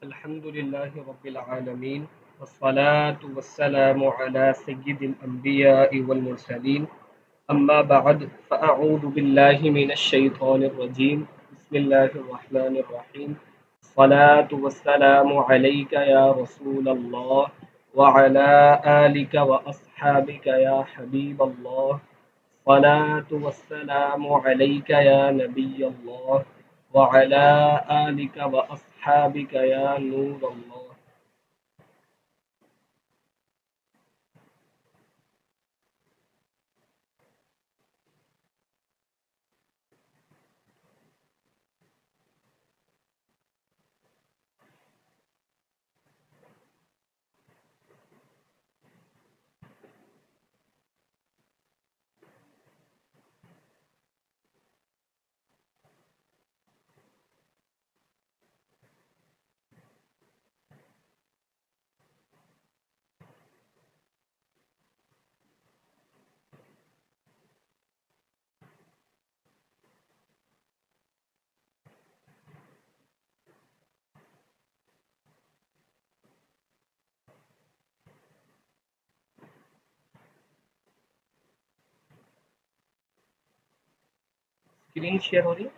الحمد لله رب العالمين، والصلاة والسلام على سيد الأنبياء والمرسلين. أما بعد فأعوذ بالله من الشيطان الرجيم. بسم الله الرحمن الرحيم. الصلاة والسلام عليك يا رسول الله، وعلى آلك وأصحابك يا حبيب الله. الصلاة والسلام عليك يا نبي الله، وعلى آلك وأصحابك يا نور الله. اسکرین شیئر ہو رہی ہے؟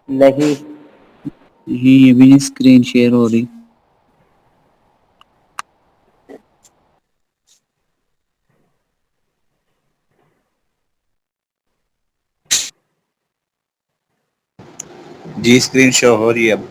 نہیں یہ بھی نہیں اسکرین شیئر ہو رہی. جی اسکرین شو ہو رہی ہے اب.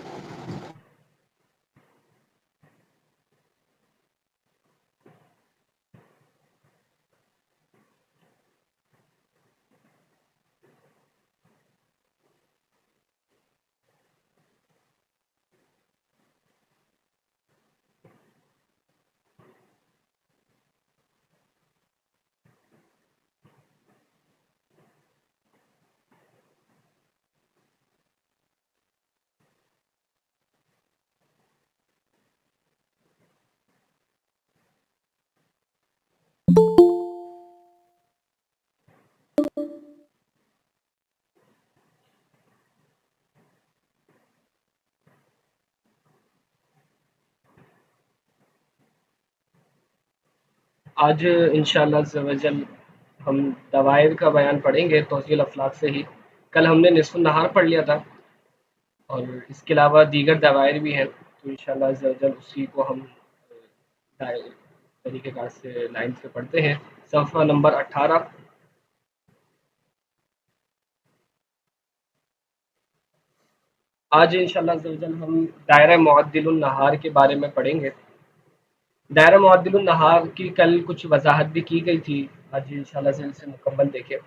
آج انشاءاللہ عز و جل ہم دوائر کا بیان پڑھیں گے توضیح الافلاق سے ہی. کل ہم نے نصف النہار پڑھ لیا تھا، اور اس کے علاوہ دیگر دوائر بھی ہیں، تو انشاءاللہ عز و جل اسی کو ہم طریقہ کار سے لائن سے پڑھتے ہیں. صفحہ نمبر 18. آج انشاءاللہ عز و جل ہم دائرہ معدل النہار کے بارے میں پڑھیں گے. دائرہ معدل النہار کی کل کچھ وضاحت بھی کی گئی تھی، آج انشاءاللہ سے اسے مکمل دیکھیں.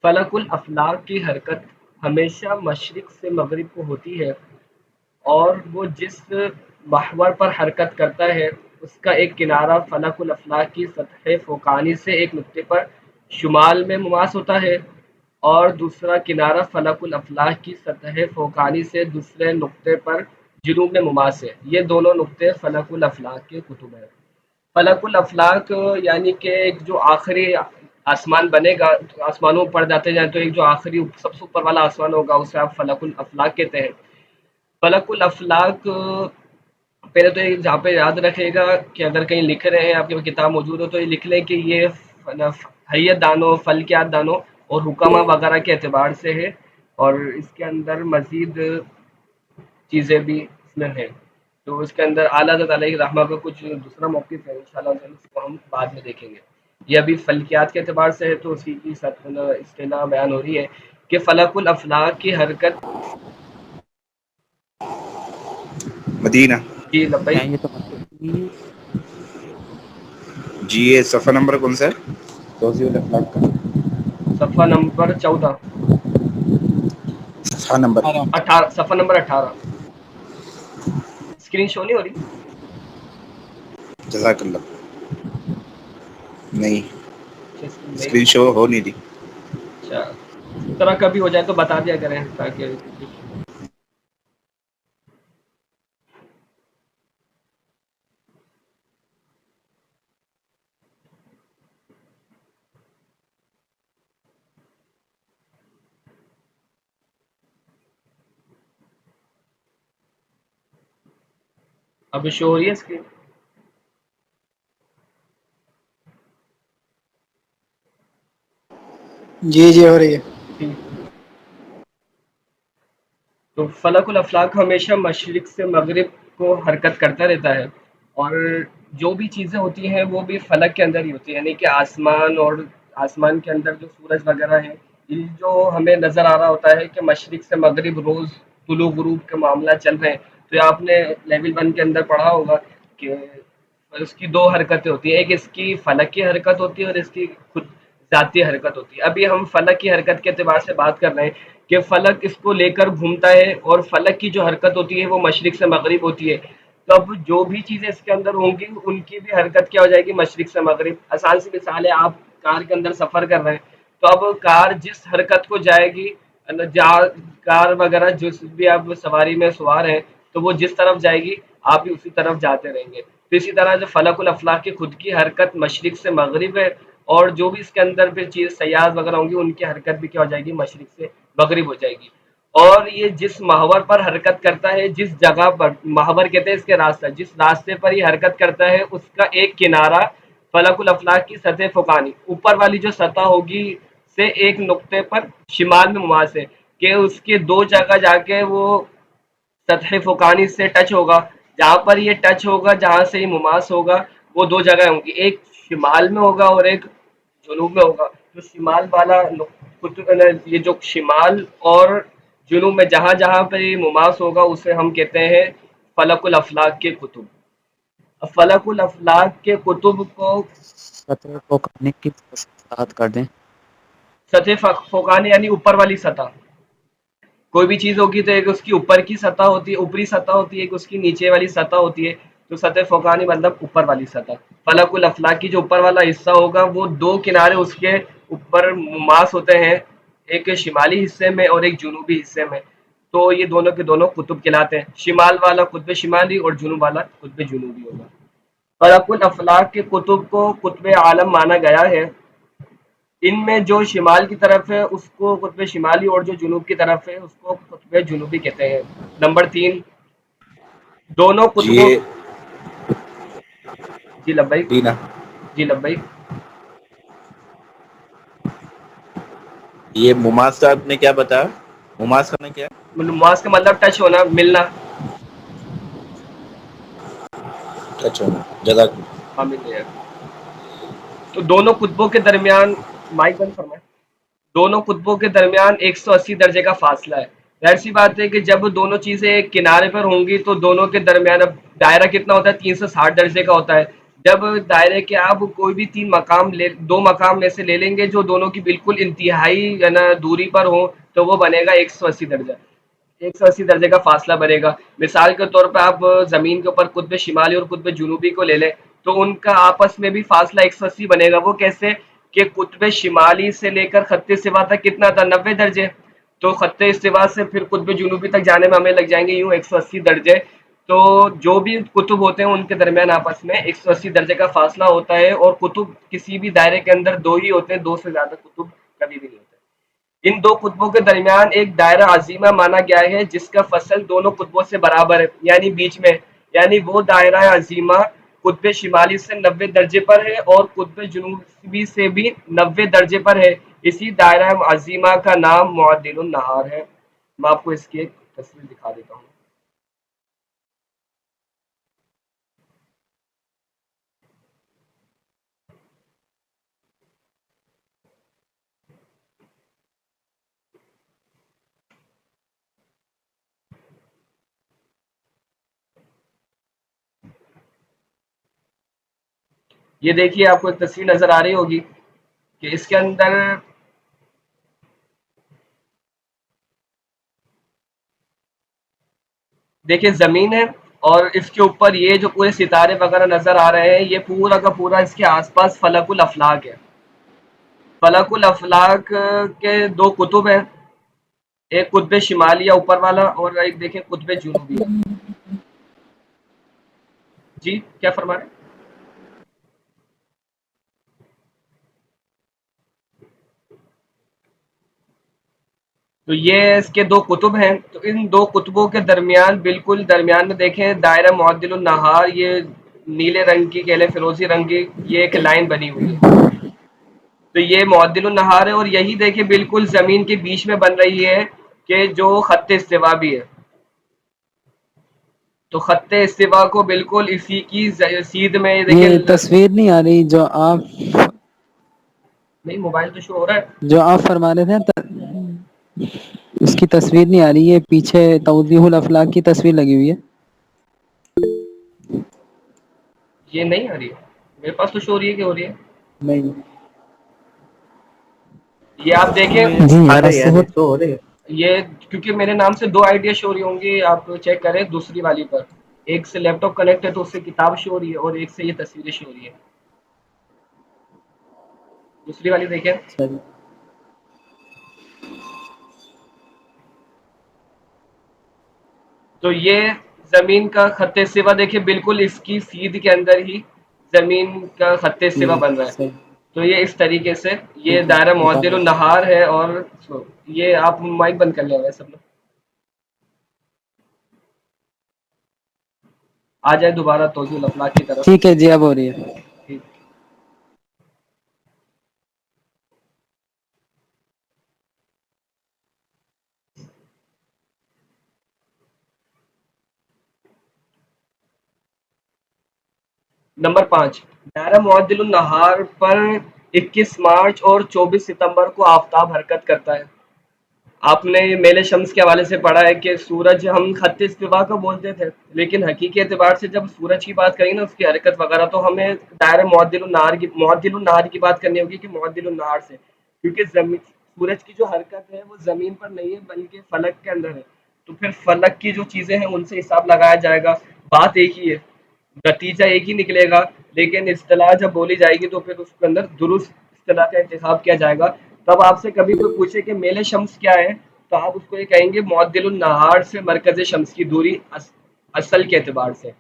فلک الافلاق کی حرکت ہمیشہ مشرق سے مغرب کو ہوتی ہے، اور وہ جس محور پر حرکت کرتا ہے اس کا ایک کنارہ فلک الافلاق کی سطح فوقانی سے ایک نقطے پر شمال میں مماس ہوتا ہے، اور دوسرا کنارہ فلک الافلاق کی سطح فوقانی سے دوسرے نقطے پر جنوب میں مماس ہے. یہ دونوں نقطے فلک الافلاق کے قطب ہیں. فلک الافلاق یعنی کہ ایک جو آخری آسمان بنے گا، آسمانوں پر جاتے جائیں تو ایک جو آخری سب سے اوپر والا آسمان ہوگا اسے آپ فلک الافلاق کہتے ہیں. فلک الافلاق پہلے تو جہاں پہ یاد رکھے گا کہ اگر کہیں لکھ رہے ہیں آپ کے پاس کتاب موجود ہو تو یہ لکھ لیں کہ یہ حیت دانوں، فلکیات دانوں اور حکمہ وغیرہ کے اعتبار سے ہے، اور اس کے اندر مزید چیزیں بھی اس میں ہیں. تو اس کے اندر اعلیٰ حضرت علیہ رحمہ کا کچھ دوسرا موقف ہے، انشاءاللہ اس کو ہم بعد میں دیکھیں گے. یہ ابھی فلکیات کے اعتبار سے ہے تو اسی کی اصطلاح بیان ہو رہی ہے کہ فلک الافلاق کی حرکت. مدینہ. جی کیا لبیک. یہ تو مطلب نہیں جی یہ صفحہ نمبر کون سا ہے توضیح الاخلاق کا؟ صفحہ نمبر 14. صفحہ نمبر 18، صفحہ نمبر 18. اسکرین شو نہیں ہو رہی؟ جزاک اللہ. نہیں اچھا اسکرین نہیں. اسکرین شو ہو نہیں رہی. اچھا اس طرح کبھی ہو جائے تو بتا دیا کریں تاکہ ابھی شو ہو رہی ہے اسکرین؟ جی جی ہو رہی ہے. ٹھیک. تو فلک الافلاک ہمیشہ مشرق سے مغرب کو حرکت کرتا رہتا ہے، اور جو بھی چیزیں ہوتی ہیں وہ بھی فلک کے اندر ہی ہوتی ہیں، یعنی کہ آسمان، اور آسمان کے اندر جو سورج وغیرہ ہیں، یہ جو ہمیں نظر آ رہا ہوتا ہے کہ مشرق سے مغرب روز طلوع غروب کے معاملات چل رہے ہیں. تو یہ آپ نے لیول 1 کے اندر پڑھا ہوگا کہ اس کی دو حرکتیں ہوتی ہیں، ایک اس کی فلک کی حرکت ہوتی ہے اور اس کی خود ذاتی حرکت ہوتی ہے. ابھی ہم فلک کی حرکت کے اعتبار سے بات کر رہے ہیں کہ فلک اس کو لے کر گھومتا ہے، اور فلک کی جو حرکت ہوتی ہے وہ مشرق سے مغرب ہوتی ہے. تو اب جو بھی چیزیں اس کے اندر ہوں گی ان کی بھی حرکت کیا ہو جائے گی؟ مشرق سے مغرب. آسان سی مثال ہے، آپ کار کے اندر سفر کر رہے ہیں، تو اب کار جس حرکت کو جائے گی، جہاں کار وغیرہ جس بھی آپ سواری میں سوار ہیں، تو وہ جس طرف جائے گی آپ بھی اسی طرف جاتے رہیں گے. تو اسی طرح جو فلک الافلاک کی خود کی حرکت مشرق سے مغرب ہے، اور جو بھی اس کے اندر پھر چیز سیاحت وغیرہ ہوں گی ان کی حرکت بھی کیا ہو جائے گی؟ مشرق سے مغرب ہو جائے گی. اور یہ جس محور پر حرکت کرتا ہے، جس جگہ پر، محور کہتے ہیں اس کے راستہ، جس راستے پر یہ حرکت کرتا ہے اس کا ایک کنارہ فلک الافلاک کی سطح فوقانی، اوپر والی جو سطح ہوگی سے ایک نقطے پر شمال میں مماس ہے، کہ اس کے دو جگہ جا کے وہ سطح فوقانی سے ٹچ ہوگا. جہاں پر یہ ٹچ ہوگا، جہاں سے یہ مماس ہوگا، وہ دو جگہ ہوں گی، ایک شمال میں ہوگا اور ایک جنوب میں ہوگا. جو شمال والا یہ جو شمال اور جنوب میں جہاں جہاں پہ یہ مماس ہوگا اسے ہم کہتے ہیں فلک الافلاک کے قطب. اب فلک الافلاک کے قطب کو سطح کو کرنے کی وضاحت کر دیں. سطح فوقانی یعنی اوپر والی سطح. کوئی بھی چیز ہوگی تو ایک اس کی اوپر کی سطح ہوتی ہے، اوپری سطح ہوتی ہے، ایک اس کی نیچے والی سطح ہوتی ہے. تو سطح فوقانی مطلب اوپر والی سطح. فلک الافلاک کی جو اوپر والا حصہ ہوگا وہ دو کنارے اس کے اوپر مماس ہوتے ہیں، ایک شمالی حصے میں اور ایک جنوبی حصے میں. تو یہ دونوں کے دونوں قطب کہلاتے ہیں. شمال والا قطب شمالی اور جنوب والا قطب جنوبی ہوگا. فلک الافلاک کے قطب کو قطب عالم مانا گیا ہے. ان میں جو شمال کی طرف ہے اس کو قطب شمالی، اور جو جنوب کی طرف ہے اس کو قطب جنوبی کہتے ہیں. نمبر 3، دونوں جی قطبوں. جی لبیک. دینا جی لبیک. یہ مماس صاحب نے کیا بتایا؟ مماس کرنا کیا؟ ماس کا مطلب ٹچ ہونا، ملنا. اچھا جگہ. ہاں مل گیا. تو دونوں قطبوں کے درمیان، مائک بند فرمائیں، دونوں قطبوں کے درمیان 180 درجے کا فاصلہ ہے. ظاہر سی بات ہے کہ جب دونوں چیزیں ایک کنارے پر ہوں گی تو دونوں کے درمیان، اب دائرہ کتنا ہوتا ہے؟ 360 درجے کا ہوتا ہے. جب دائرے کے آپ کوئی بھی دو مقام میں سے لے لیں گے جو دونوں کی بالکل انتہائی دوری پر ہو، تو وہ بنے گا 180 درجہ. 180 درجے کا فاصلہ بنے گا. مثال کے طور پہ آپ زمین کے اوپر قطب شمالی اور قطب جنوبی کو لے لیں، تو ان کا آپس میں بھی فاصلہ 180 بنے گا. وہ کیسے؟ کہ قطب شمالی سے لے کر خط استوا تک کتنا تھا؟ 90 درجے. تو خط استوا سے پھر قطب جنوبی تک جانے میں ہمیں لگ جائیں گے یوں 180 درجے. تو جو بھی قطب ہوتے ہیں ان کے درمیان آپس میں 180 درجے کا فاصلہ ہوتا ہے، اور قطب کسی بھی دائرے کے اندر دو ہی ہوتے ہیں، دو سے زیادہ قطب کبھی بھی نہیں ہوتے. ان دو قطبوں کے درمیان ایک دائرہ عظیمہ مانا گیا ہے جس کا فصل دونوں قطبوں سے برابر ہے، یعنی بیچ میں. یعنی وہ دائرہ عظیمہ قطب شمالی سے 90 درجے پر ہے اور قطب جنوبی سے بھی 90 درجے پر ہے. اسی دائرہ عظیمہ کا نام معدل النہار ہے. میں آپ کو اس کی ایک تصویر دکھا دیتا ہوں. یہ دیکھیے، آپ کو ایک تصویر نظر آ رہی ہوگی کہ اس کے اندر دیکھیں زمین ہے، اور اس کے اوپر یہ جو پورے ستارے وغیرہ نظر آ رہے ہیں یہ پورا کا پورا اس کے آس پاس فلک الافلاک ہے. فلک الافلاک کے دو قطب ہیں، ایک قطب شمالی اوپر والا اور ایک دیکھیں قطب جنوبی. جی کیا فرما رہے ہیں؟ تو یہ اس کے دو قطب ہیں، تو ان دو قطبوں کے درمیان بالکل درمیان میں دیکھیں دائرہ معدل النہار، یہ نیلے رنگ کی کہہ لیں فیروزی رنگ کی یہ ایک لائن بنی ہوئی ہے، تو یہ معدل النہار ہے، اور یہی دیکھیں بالکل زمین کے بیچ میں بن رہی ہے کہ جو خط استوا بھی ہے، تو خط استوا کو بالکل اسی کی سیدھ میں دیکھیں یہ تصویر نہیں آ رہی جو آپ نہیں موبائل تو شو ہو رہا ہے، جو آپ فرما رہے تھے اس کی تصویر نہیں آ رہی ہے، پیچھے توضیح الافلاق کی تصویر لگی ہوئی ہے. یہ نہیں آ رہی ہے میرے پاس تو شو ہو رہی ہے کہ ہو رہی ہے، نہیں یہ آپ دیکھیں جی میرے پاس تو ہو رہے یہ کیونکہ میرے نام سے دو آئیڈیا شو ہو رہی ہوں گی، آپ چیک کریں دوسری والی پر، ایک سے لیپ ٹاپ کنیکٹ ہے تو اس سے کتاب شو ہو رہی ہے اور ایک سے یہ تصویریں شو ہو رہی ہے، دوسری والی دیکھیں. چلیے. تو یہ زمین کا خط سوا دیکھیں بالکل اس کی سیدھ کے اندر ہی زمین کا خط جی سوا بن رہا ہے، صحیح. تو یہ اس طریقے سے یہ ٹھیک ہے دائرہ بتا معدل دیں. النہار ہے. اور یہ آپ مائک بند کر لیں گے سب لوگ، آ جائے دوبارہ توضیح الافلاق کی طرف. ٹھیک ہے جی اب ہو رہی ہے. ٹھیک. نمبر 5، دائرہ معدل النہار پر 21 مارچ اور 24 ستمبر کو آفتاب حرکت کرتا ہے. آپ نے میل شمس کے حوالے سے پڑھا ہے کہ سورج ہم خط استوا کا بولتے تھے، لیکن حقیقی اعتبار سے جب سورج کی بات کریں نا اس کی حرکت وغیرہ تو ہمیں دائرہ معدل النہار کی بات کرنی ہوگی کہ معدل النہار سے، کیونکہ سورج کی جو حرکت ہے وہ زمین پر نہیں ہے بلکہ فلک کے اندر ہے، تو پھر فلک کی جو چیزیں ہیں ان سے حساب لگایا جائے گا. بات ایک ہی ہے، نتیجہ ایک ہی نکلے گا، لیکن اصطلاح جب بولی جائے گی تو پھر اس کے اندر درست اصطلاح کا انتخاب کیا جائے گا. تب آپ سے کبھی کوئی پوچھے کہ میل شمس کیا ہے تو آپ اس کو یہ کہیں گے معدل النہار سے مرکز شمس کی دوری اصل کے اعتبار سے.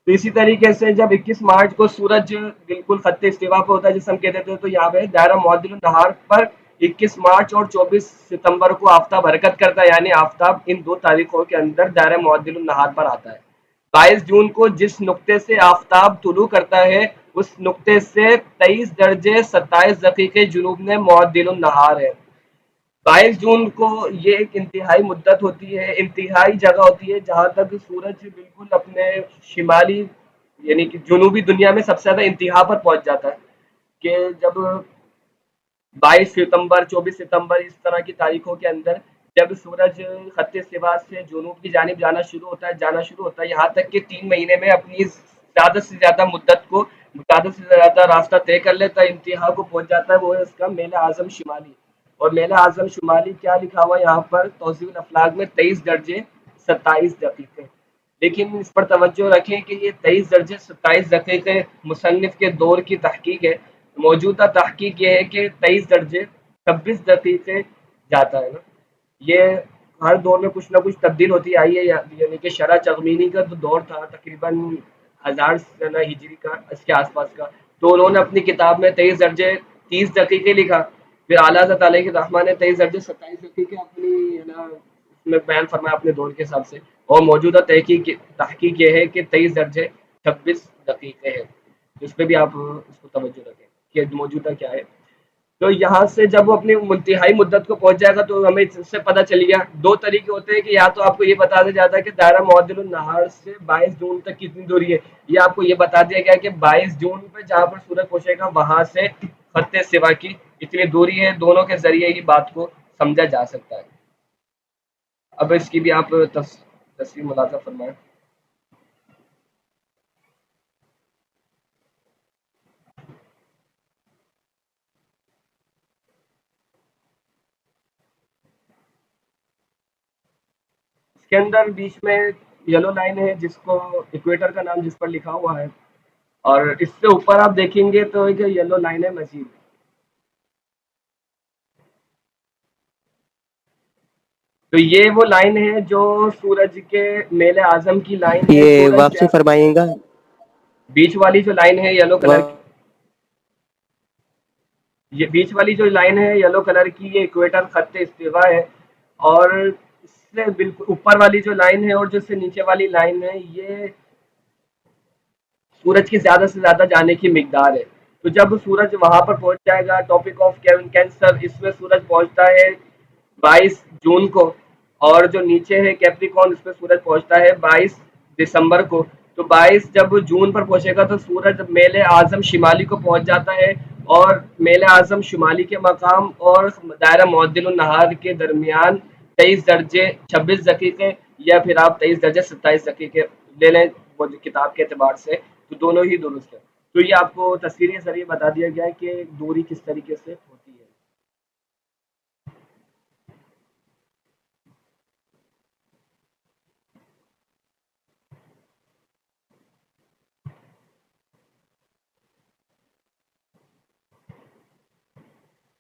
تو اسی طریقے سے جب 21 مارچ کو سورج بالکل خط استوا پہ ہوتا ہے جسے ہم کہتے تھے، تو یہاں پہ دائرہ معدل النہار پر 21 مارچ اور 24 ستمبر کو آفتاب حرکت کرتا ہے، یعنی آفتاب ان دو تاریخوں کے اندر دائرہ معدل النہار پر آتا ہے. 22 جون کو جس نقطے سے آفتاب طلوع کرتا ہے اس نقطے سے 23 درجے 27 دقیقے جنوب میں معدل النہار ہے. 22 جون کو یہ ایک انتہائی مدت ہوتی ہے، انتہائی جگہ ہوتی ہے جہاں تک سورج بالکل اپنے شمالی یعنی کہ جنوبی دنیا میں سب سے زیادہ انتہا پر پہنچ جاتا ہے، کہ جب 22 ستمبر 24 ستمبر اس طرح کی تاریخوں کے اندر جب سورج خط استوا سے جنوب کی جانب جانا شروع ہوتا ہے یہاں تک کہ 3 مہینے میں اپنی زیادہ سے زیادہ مدت کو زیادہ سے زیادہ راستہ طے کر لیتا ہے، انتہا کو پہنچ جاتا ہے، وہ ہے اس کا میل اعظم شمالی. اور میل اعظم شمالی کیا لکھا ہوا ہے یہاں پر توضیح الافلاق میں 23 درجے 27 دقیقے، لیکن اس پر توجہ رکھیں کہ یہ 23 درجے 27 دقیقے مصنف کے دور کی تحقیق ہے. موجودہ تحقیق یہ ہے کہ 23 درجے 26 دقیقے جاتا ہے نا، یہ ہر دور میں کچھ نہ کچھ تبدیل ہوتی آئی ہے، یعنی کہ شرح چغمینی کا جو دور تھا تقریباً 1000 ہجری کا اس کے آس پاس کا، تو انہوں نے اپنی کتاب میں 23 درجے 30 دقیقے لکھا، پھر اعلیٰ حضرت علیہ الرحمٰن نے 23 درجے 27 دقیقے اپنی اس میں بیان فرمایا اپنے دور کے حساب سے، اور موجودہ تحقیق یہ ہے کہ 23 درجے 26 دقیقے ہے. اس پہ بھی آپ اس کو توجہ رکھیں کہ موجودہ کیا ہے. تو یہاں سے جب وہ اپنی انتہائی مدت کو پہنچ جائے گا تو ہمیں اس سے پتہ چل گیا دو طریقے ہوتے ہیں کہ یا تو آپ کو یہ بتا دیا جاتا ہے کہ دائرہ معدل النہار سے 22 جون تک کتنی دوری ہے، یا آپ کو یہ بتا دیا گیا کہ 22 جون پہ جہاں پر سورج پہنچے گا وہاں سے خط سوا کی اتنی دوری ہے. دونوں کے ذریعے ہی بات کو سمجھا جا سکتا ہے. اب اس کی بھی آپ تصویر ملاحظہ فرمائیں. اس کے اندر بیچ میں یلو لائن ہے جس کو ایکویٹر کا نام جس پر لکھا ہوا ہے، اور اس سے اوپر آپ دیکھیں گے تو ایک یلو لائن ہے مزید. تو یہ وہ لائن ہے جو سورج کے میل اعظم کی لائن ہے. یہ سورج واپسی فرمائیں گا. بیچ والی جو لائن ہے یلو کلر کی، یہ بیچ والی جو لائن ہے یلو کلر کی، یہ ایکویٹر خط استوا ہے. اور اس سے بالکل اوپر والی جو لائن ہے اور جو اس سے نیچے والی لائن ہے یہ سورج کی زیادہ سے زیادہ جانے کی مقدار ہے. تو جب سورج وہاں پر پہنچ جائے گا ٹاپک آف کینسر، اس میں سورج پہنچتا ہے 22 جون کو، اور جو نیچے ہے کیپریکون اس میں سورج پہنچتا ہے 22 دسمبر کو. تو 22 جب جون پر پہنچے گا تو سورج میل اعظم شمالی کو پہنچ جاتا ہے، اور میل اعظم شمالی کے مقام اور دائرہ معدل النہار کے درمیان 23 درجے 26 دقیقے، یا پھر آپ 23 درجے 27 دقیقے لے لیں وہ جو کتاب کے اعتبار سے، تو دونوں ہی درست ہے. تو یہ آپ کو تصویری کے ذریعے بتا دیا گیا ہے کہ دوری کس طریقے سے ہوتی ہے.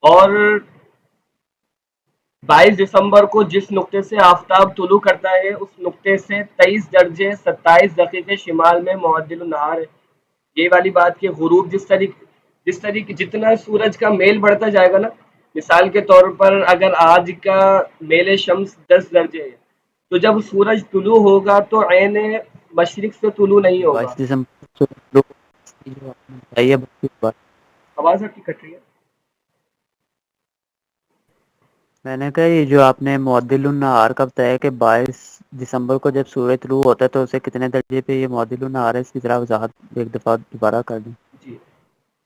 اور 22 دسمبر کو جس نقطے سے آفتاب طلوع کرتا ہے اس نقطے سے 23 درجے 27 دقیقے شمال میں معدل النہار ہے. یہ والی بات کہ غروب جس طریقے جتنا سورج کا میل بڑھتا جائے گا نا، مثال کے طور پر اگر آج کا میل شمس 10 درجے ہے، تو جب سورج طلوع ہوگا تو عین مشرق سے طلوع نہیں ہوگا. 22 دسمبر کو جو آپ نے بتائی ہے بات، آواز آپ کی کٹ رہی ہے. میں نے کہا یہ جو آپ نے معدل النہار کا بتایا کہ 22 دسمبر کو جب سورج طلوع ہوتا ہے تو اسے کتنے درجے پہ یہ معدل النہار ہے، اس کی ذرا وضاحت ایک دفعہ دوبارہ کر دیں. جی،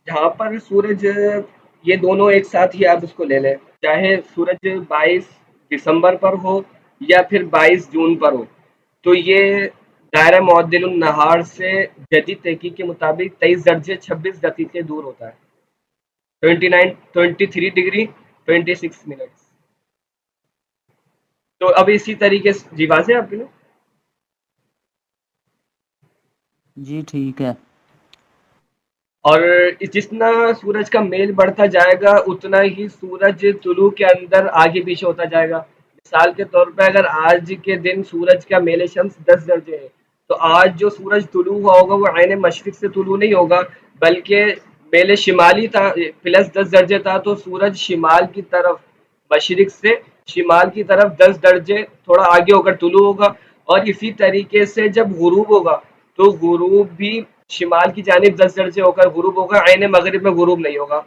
جہاں پر سورج، یہ دونوں ایک ساتھ ہی آپ اس کو لے لیں، چاہے سورج 22 دسمبر پر ہو یا پھر 22 جون پر ہو، تو یہ دائرہ معدل النہار سے جدید تحقیق کے مطابق 23 درجے 26 دقیقے دور ہوتا ہے. 23 ڈگری 26 منٹ. تو اب اسی طریقے سے جی واضح ہے آپ کے لیے. جی ٹھیک ہے. اور جتنا سورج کا میل بڑھتا جائے گا اتنا ہی سورج طلوع کے اندر آگے پیچھے ہوتا جائے گا. مثال کے طور پہ اگر آج کے دن سورج کا میل شمس 10 درجے ہے، تو آج جو سورج طلوع ہوا ہوگا وہ عین مشرق سے طلوع نہیں ہوگا، بلکہ میل شمالی تھا، +10 درجے تھا، تو سورج شمال کی طرف، مشرق سے شمال کی طرف 10 درجے تھوڑا آگے ہو کر طلوع ہوگا. اور اسی طریقے سے جب غروب ہوگا تو غروب بھی شمال کی جانب 10 درجے ہو کر غروب ہوگا، عین مغرب میں غروب نہیں ہوگا.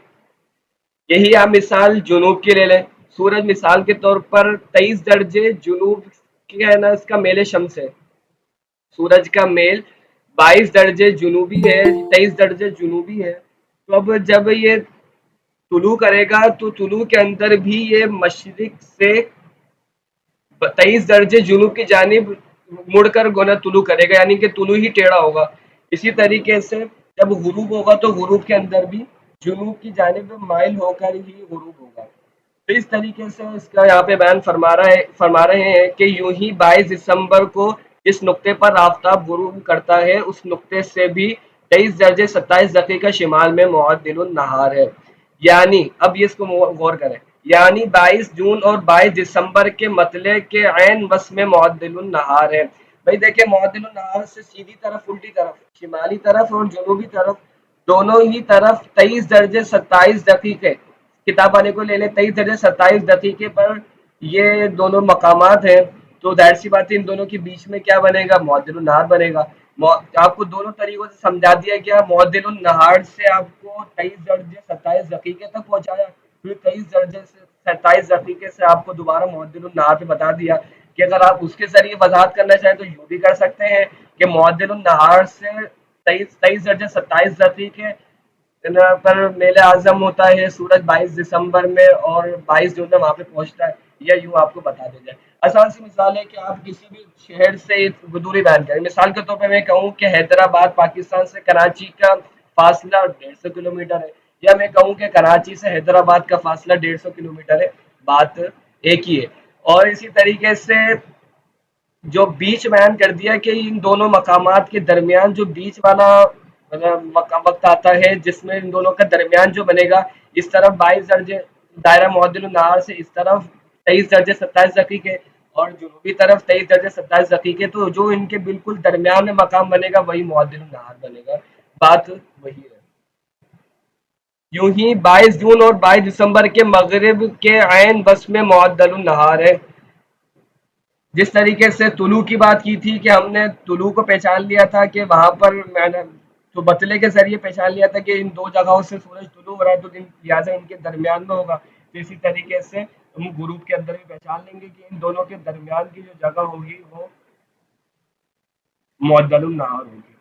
یہی آپ مثال جنوب کی لے لیں. سورج مثال کے طور پر 23 درجے جنوب کی ہے نا اس کا میل شمس ہے. سورج کا میل 22 درجے جنوبی ہے، 23 درجے جنوبی ہے. تو اب جب یہ طلوع کرے گا تو طلوع کے اندر بھی یہ مشرق سے 23 درجے جنوب کی جانب مڑ کر گونا طلوع کرے گا، یعنی کہ طلوع ہی ٹیڑھا ہوگا. اسی طریقے سے جب غروب ہوگا تو غروب کے اندر بھی جنوب کی جانب مائل ہو کر ہی غروب ہوگا. تو اس طریقے سے اس کا یہاں پہ بیان فرما رہے ہیں کہ یوں ہی 22 دسمبر کو جس نقطے پر آفتاب غروب کرتا ہے اس نقطے سے بھی 23 درجے 27 دقیقہ شمال میں معدل النہار ہے. یعنی اب یہ اس کو غور کریں، یعنی 22 جون اور 22 دسمبر کے مطلع کے عین بس میں معدل النہار ہے. بھائی دیکھیں معدل النہار سے سیدھی طرف الٹی طرف شمالی طرف اور جنوبی طرف دونوں ہی طرف 23 درجے 27 دقیقے، کتاب والے کو لے لیں 23 درجے 27 دقیقے پر یہ دونوں مقامات ہیں. تو ظاہر سی بات ہے ان دونوں کے بیچ میں کیا بنے گا، معدل النہار بنے گا. آپ کو دونوں طریقوں سے سمجھا دیا گیا. معدل النہار سے آپ کو 23 درجے 27 دقیقے تک پہنچایا، پھر 23 درجے 27 دقیقے سے آپ کو دوبارہ معدل النہار پہ بتا دیا کہ اگر آپ اس کے ذریعے وضاحت کرنا چاہیں تو یوں بھی کر سکتے ہیں کہ معدل النہار سے 23 درجے 27 دقیقے پر میل اعظم ہوتا ہے سورج 22 دسمبر میں اور 22 جون میں وہاں پہ پہنچتا ہے، یا یوں آپ کو بتا دیا جائے. آسان سی مثال ہے کہ آپ کسی بھی شہر سے دوری بیان کریں. مثال کے طور پہ میں کہوں کہ حیدرآباد پاکستان سے کراچی کا فاصلہ 150 کلومیٹر ہے، یا میں کہوں کہ کراچی سے حیدرآباد کا فاصلہ 150 کلومیٹر ہے، بات ایک ہی ہے. اور اسی طریقے سے جو بیچ بیان کر دیا کہ ان دونوں مقامات کے درمیان جو بیچ والا وقت آتا ہے جس میں ان دونوں کا درمیان جو بنے گا، اس طرف 22 درجے دائرہ معدل النہار سے اس طرف 23 درجے 27 دقیقے اور جنوبی طرف 23 درجے 27 دقیقے، تو جو ان کے بالکل درمیان میں مقام بنے گا وہی معدل النہار بنے گا. بات وہی ہے. یوں ہی 22 جون اور 22 دسمبر کے مغرب کے عین بس میں معدل النہار ہے. جس طریقے سے طلوع کی بات کی تھی کہ ہم نے طلوع کو پہچان لیا تھا کہ وہاں پر میں نے تو بتلے کے ذریعے پہچان لیا تھا کہ ان دو جگہوں سے سورج طلوع ہو رہا ہے تو لہٰذا ان کے درمیان میں ہوگا. تو اسی طریقے سے ہم غروب کے اندر بھی پہچان لیں گے کہ ان دونوں کے درمیان کی جو جگہ ہوگی وہ معدل النہار ہوگی.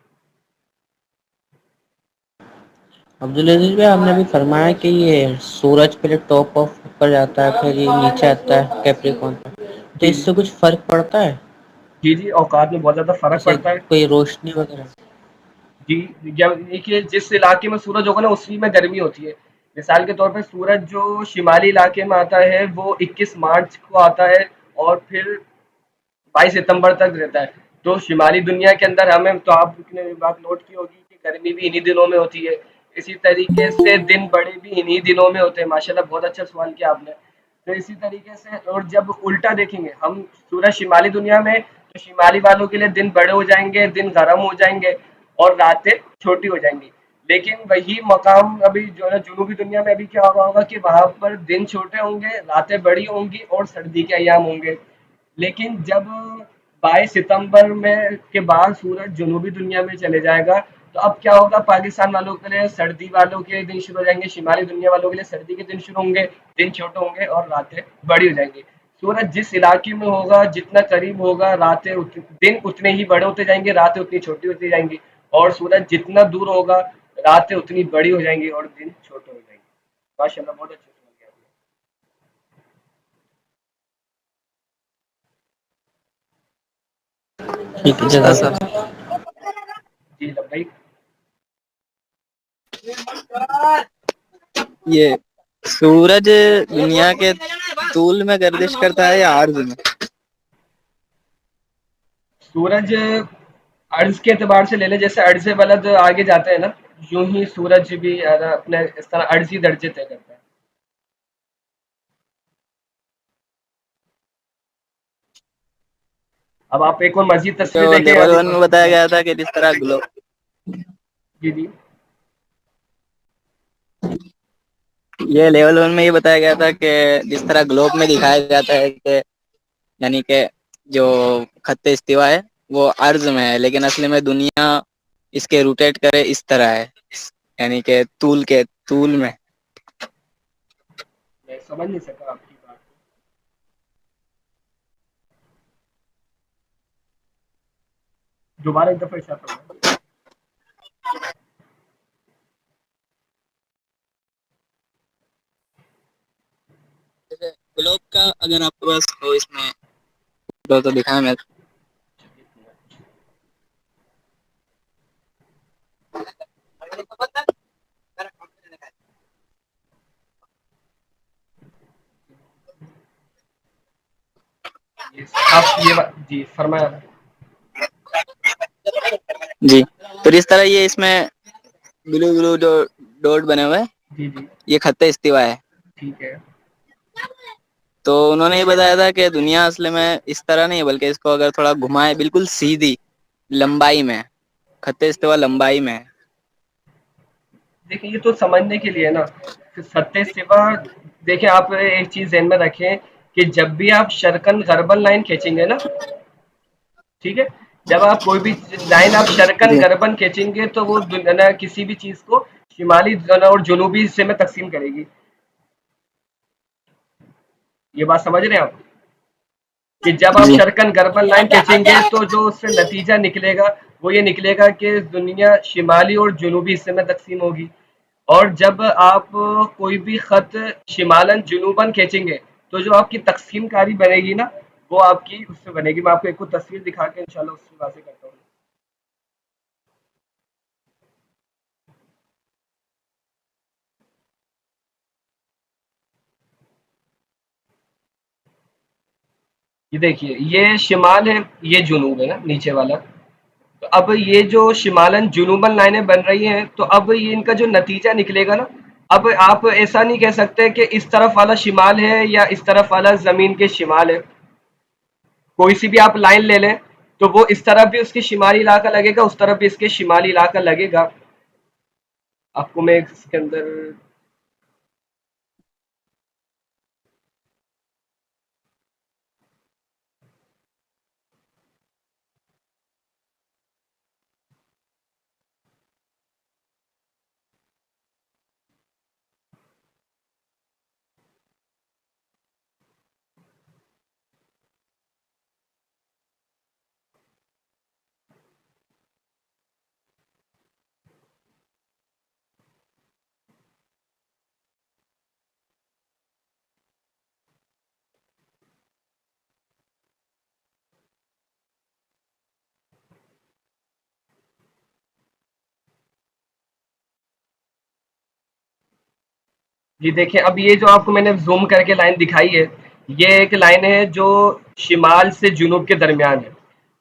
عبدالعزیز بھائی، آپ نے بھی فرمایا کہ یہ سورج پہلے ٹاپ آف پر جاتا ہے پھر یہ نیچے آتا ہے کیپریکون پر، تو جی اس سے کچھ فرق پڑتا ہے؟ جی جی اوقات میں بہت زیادہ فرق جیسے پڑتا ہے. کوئی روشنی وغیرہ؟ جی دیکھیے جس علاقے میں سورج ہوگا نا اسی میں گرمی ہوتی ہے. مثال کے طور پہ سورج جو شمالی علاقے میں آتا ہے وہ 21 مارچ کو آتا ہے اور پھر 22 ستمبر تک رہتا ہے. تو شمالی دنیا کے اندر ہمیں تو آپ نے بات نوٹ کی ہوگی کہ گرمی بھی انہی دنوں میں ہوتی ہے. اسی طریقے سے دن بڑے بھی انہی دنوں میں ہوتے ہیں. ماشاءاللہ بہت اچھا سوال کیا آپ نے. تو اسی طریقے سے اور جب الٹا دیکھیں گے ہم سورج شمالی دنیا میں تو شمالی والوں کے لیے دن بڑے ہو جائیں گے، دن گرم ہو جائیں گے اور راتیں چھوٹی ہو جائیں گی. لیکن وہی مقام ابھی جو ہے جنوبی دنیا میں ابھی کیا ہوگا کہ وہاں پر دن چھوٹے ہوں گے، راتیں بڑی ہوں گی اور سردی کے ایام ہوں گے. لیکن جب 22 ستمبر میں کے بعد سورج جنوبی دنیا میں چلے جائے گا تو اب کیا ہوگا، پاکستان والوں کے لیے سردی والوں کے دن شروع ہو جائیں گے، شمالی دنیا والوں کے لیے سردی کے دن شروع ہوں گے، دن چھوٹے ہوں گے اور راتیں بڑی ہو جائیں گی. سورج جس علاقے میں ہوگا جتنا قریب ہوگا دن اتنے ہی بڑے ہوتے جائیں گے، راتیں اتنی چھوٹی ہوتی جائیں گی. اور سورج جتنا دور ہوگا راتیں اتنی بڑی ہو جائیں گی اور دن چھوٹے ہو جائیں گے. ماشاء اللہ بہت اچھا سوال کیا آپ نے. ٹھیک ہے، جزاک اللہ. جی لبیک. یہ سورج دنیا کے طول میں گردش کرتا ہے یا عرض میں؟ سورج عرض کے اعتبار سے لے لیں، جیسے عرض بلد آگے جاتے ہیں نا، یوں ہی سورج بھی اپنے اس طرح عرضی درجے طے کرتا ہے. اب آپ ایک اور مزید تصویر جو دیکھیں لیول ابھی. 1 میں بتایا گیا تھا کہ جس طرح گلو جی جی یہ لیول 1 میں یہ بتایا گیا تھا کہ جس طرح گلوب میں دکھایا جاتا ہے کہ یعنی کہ جو خط استوا ہے وہ عرض میں ہے، لیکن اصل میں دنیا اس کے روٹیٹ کرے اس طرح ہے، یعنی کہ طول میں. میں سمجھ نہیں سکا آپ کی بات کو. دوبارہ ایک دفعہ ارشاد فرمائیں. جیسے گلوب کا اگر آپ کے پاس ہو اس میں تو دکھائیں میں. آپ یہ جی فرمایا. جی تو اس طرح یہ اس میں بلو بلو جو ڈوٹ بنے ہوئے جی جی یہ خط استوا ہے. ٹھیک ہے. تو انہوں نے یہ بتایا تھا کہ دنیا اصل میں اس طرح نہیں بلکہ اس کو اگر تھوڑا گھمائے بالکل سیدھی لمبائی میں، خط استوا لمبائی میں. دیکھیں یہ تو سمجھنے کے لیے نا ستیہ سوا. دیکھیں آپ ایک چیز ذہن میں رکھیں کہ جب بھی آپ شرکن غربن لائن کھینچیں گے نا، ٹھیک ہے، جب آپ کوئی بھی لائن آپ شرکن جی غربن کھینچیں گے تو وہ کسی بھی چیز کو شمالی اور جنوبی حصے میں تقسیم کرے گی. یہ بات سمجھ رہے ہیں آپ کہ جب آپ جی شرکن غربن لائن کھینچیں گے تو جو اس سے نتیجہ نکلے گا وہ یہ نکلے گا کہ دنیا شمالی اور جنوبی حصے میں تقسیم ہوگی. اور جب آپ کوئی بھی خط شمالن جنوباً کھینچیں گے تو جو آپ کی تقسیم کاری بنے گی نا وہ آپ کی اس سے بنے گی. میں آپ کو ایک تصویر دکھا کے انشاءاللہ اس سے واضح کرتا ہوں. یہ دیکھیے یہ شمال ہے، یہ جنوب ہے نا نیچے والا. تو اب یہ جو شمالن جنوباً لائنیں بن رہی ہیں تو اب یہ ان کا جو نتیجہ نکلے گا نا، اب آپ ایسا نہیں کہہ سکتے کہ اس طرف والا شمال ہے یا اس طرف والا زمین کے شمال ہے. کوئی سی بھی آپ لائن لے لیں تو وہ اس طرف بھی اس کے شمالی علاقہ لگے گا، اس طرف بھی اس کے شمالی علاقہ لگے گا. آپ کو میں اس کے اندر یہ دیکھیں، اب یہ جو آپ کو میں نے زوم کر کے لائن دکھائی ہے، یہ ایک لائن ہے جو شمال سے جنوب کے درمیان ہے.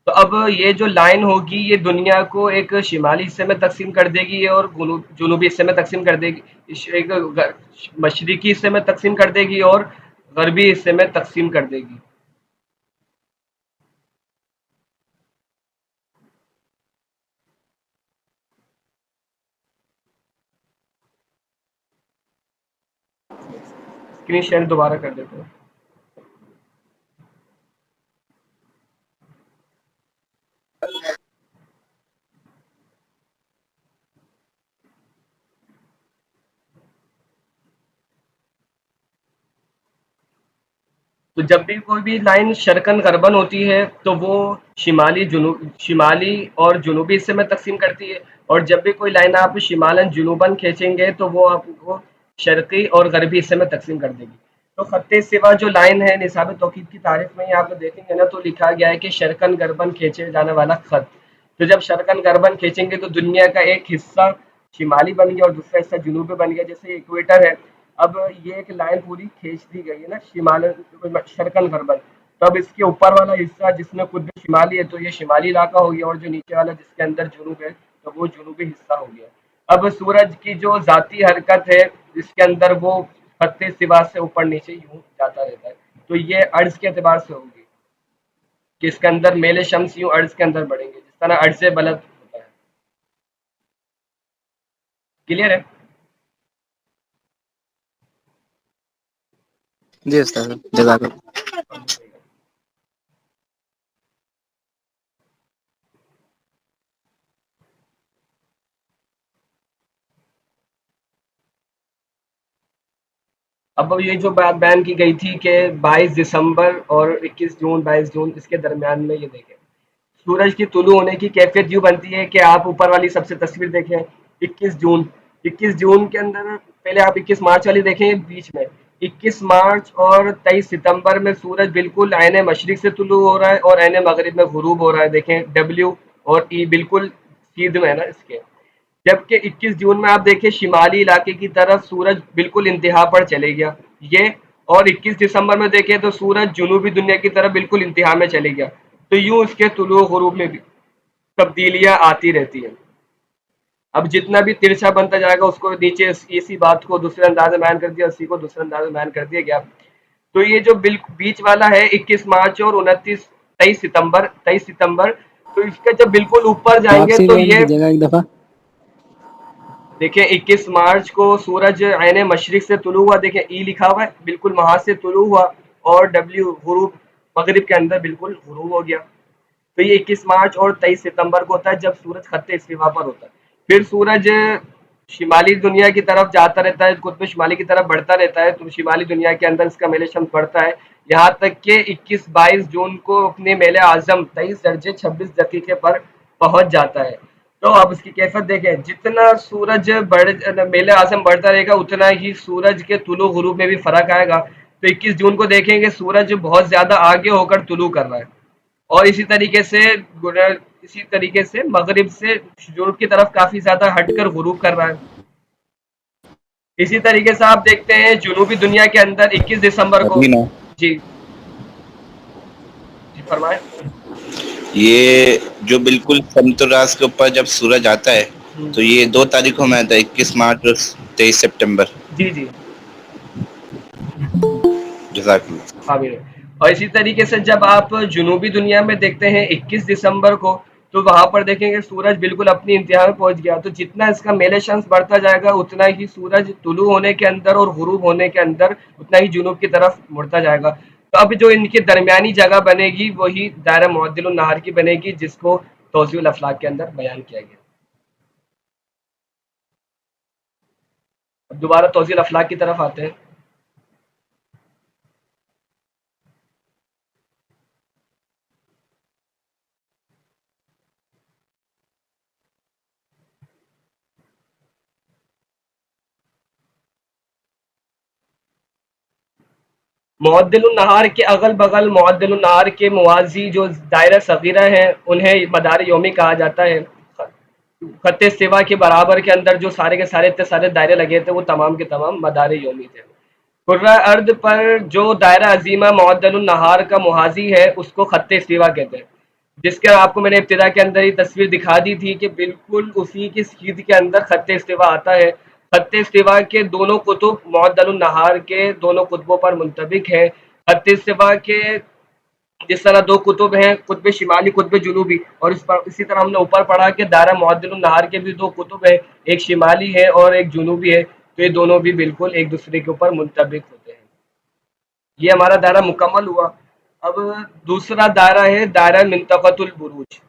تو اب یہ جو لائن ہوگی یہ دنیا کو ایک شمالی حصے میں تقسیم کر دے گی اور جنوبی حصے میں تقسیم کر دے گی، ایک مشرقی حصے میں تقسیم کر دے گی اور غربی حصے میں تقسیم کر دے گی. اسکرین شیئر دوبارہ کر دیتے ہیں. تو جب بھی کوئی بھی لائن شرقاً غرباً ہوتی ہے تو وہ شمالی اور جنوبی حصے میں تقسیم کرتی ہے، اور جب بھی کوئی لائن آپ شمالاً جنوباً کھینچیں گے تو وہ آپ کو شرقی اور غربی حصے میں تقسیم کر دے گی. تو خط سوا جو لائن ہے نصاب توقید کی تعریف میں ہی آپ دیکھیں گے نا، تو لکھا گیا ہے کہ شرقاً غرباً کھینچے جانے والا خط. تو جب شرقاً غرباً کھینچیں گے تو دنیا کا ایک حصہ شمالی بن گیا اور دوسرا حصہ جنوبی بن گیا، جیسے ایکویٹر ہے. اب یہ ایک لائن پوری کھینچ دی گئی ہے نا شرقاً غرباً. تو اب اس کے اوپر والا حصہ جس میں قطب شمالی ہے تو یہ شمالی علاقہ ہو گیا، اور جو نیچے والا جس کے اندر جنوب ہے تو وہ جنوبی حصہ ہو گیا. اب سورج کی جو ذاتی حرکت ہے جس کے اندر وہ خط سوا سے اوپر نیچے یوں جاتا رہتا ہے، تو یہ عرض کے اعتبار سے ہوگی کہ اس کے اندر میل شمس یوں عرض کے اندر بڑھیں گے جس طرح عرض بلد ہوتا ہے. کلیئر ہے؟ جی استاد، جزاک اللہ. اب یہ جو بات بیان کی گئی تھی کہ 22 دسمبر اور 21 جون 22 جون اس کے درمیان میں، یہ دیکھیں سورج کی طلوع ہونے کی کیفیت یوں بنتی ہے کہ آپ اوپر والی سب سے تصویر دیکھیں 21 جون. 21 جون کے اندر پہلے آپ 21 مارچ والی دیکھیں بیچ میں. 21 مارچ اور 23 ستمبر میں سورج بالکل عین مشرق سے طلوع ہو رہا ہے اور عین مغرب میں غروب ہو رہا ہے. دیکھیں ڈبلیو اور ای بالکل سیدھ میں ہے نا اس کے. جبکہ 21 جون میں آپ دیکھیں شمالی علاقے کی طرف سورج بالکل انتہا پر چلے گیا یہ، اور 21 دسمبر میں دیکھیں تو سورج جنوبی دنیا کی طرف بالکل انتہا میں چلے گیا. تو یوں اس کے طلوع و غروب میں بھی تبدیلیاں آتی رہتی ہیں. اب جتنا بھی ترچھا بنتا جائے گا اس کو نیچے اسی بات کو دوسرے انداز میں بیان کر دیا، اسی کو دوسرے انداز میں بیان کر دیا گیا. تو یہ جو بیچ والا ہے 21 مارچ اور 23 ستمبر تو اس کے جب بالکل اوپر جائیں آپ گے سے تو ریوائنڈ یہ کیجیے گا ایک دفعہ. دیکھیں 21 مارچ کو سورج عین مشرق سے طلوع ہوا، دیکھیں ای لکھا ہوا ہے بالکل وہاں سے طلوع ہوا، اور ڈبلیو غروب مغرب کے اندر بالکل غروب ہو گیا. تو یہ 21 مارچ اور 23 ستمبر کو ہوتا ہے جب سورج خط استوا پر ہوتا ہے. پھر سورج شمالی دنیا کی طرف جاتا رہتا ہے، قطب شمالی کی طرف بڑھتا رہتا ہے، تو شمالی دنیا کے اندر اس کا میل شمس بڑھتا ہے یہاں تک کہ 21 22 جون کو اپنے میل اعظم 23 درجے 26 دقیقے پر پہنچ جاتا ہے. تو آپ اس کی کیفیت دیکھیں، جتنا سورج میل اعظم بڑھتا رہے گا اتنا ہی سورج کے طلوع غروب میں بھی فرق آئے گا. تو 21 جون کو دیکھیں گے سورج بہت زیادہ آگے ہو کر طلوع کر رہا ہے، اور اسی طریقے سے مغرب سے جنوب کی طرف کافی زیادہ ہٹ کر غروب کر رہا ہے. اسی طریقے سے آپ دیکھتے ہیں جنوبی دنیا کے اندر 21 دسمبر کو. ابھی نا جی جی فرمائیں. یہ جو بالکل سمتل راس کے اوپر جب سورج آتا ہے تو یہ 2 تاریخوں میں آتا ہے، 21 مارچ اور 23 سپٹمبر. جی جی جزاک اللہ. حامد. اور اسی طریقے سے جب آپ جنوبی دنیا میں دیکھتے ہیں 21 دسمبر کو تو وہاں پر دیکھیں گے سورج بالکل اپنی انتہا میں پہنچ گیا. تو جتنا اس کا میل شمس بڑھتا جائے گا اتنا ہی سورج طلوع ہونے کے اندر اور غروب ہونے کے اندر اتنا ہی جنوب کی طرف مڑتا جائے گا. تو اب جو ان کی درمیانی جگہ بنے گی وہی دائرہ معدل النہار کی بنے گی، جس کو توضیح الافلاک کے اندر بیان کیا گیا. اب دوبارہ توضیح الافلاک کی طرف آتے ہیں. معدل النہار کے اغل بغل معدل النہار کے موازی جو دائرہ صغیرہ ہیں انہیں مدار یومی کہا جاتا ہے. خط استوا کے برابر کے اندر جو سارے کے سارے اتنے سارے دائرے لگے تھے وہ تمام کے تمام مدار یومی تھے. کرۂ ارض پر جو دائرہ عظیمہ معدل النہار کا محاذی ہے اس کو خط استوا کہتے ہیں، جس کے آپ کو میں نے ابتدا کے اندر ہی تصویر دکھا دی تھی کہ بالکل اسی کی سیدھ کے اندر خط استوا آتا ہے. خط استوا کے دونوں قطب معدل النہار کے دونوں قطبوں پر منطبق ہیں. خط استوا کے جس طرح دو قطب ہیں، قطب شمالی قطب جنوبی، اور اسی طرح ہم نے اوپر پڑھا کہ دائرہ معدل النہار کے بھی دو قطب ہیں، ایک شمالی ہے اور ایک جنوبی ہے، تو یہ دونوں بھی بالکل ایک دوسرے کے اوپر منطبق ہوتے ہیں. یہ ہمارا دائرہ مکمل ہوا. اب دوسرا دائرہ ہے دائرہ منطقۃ البروج.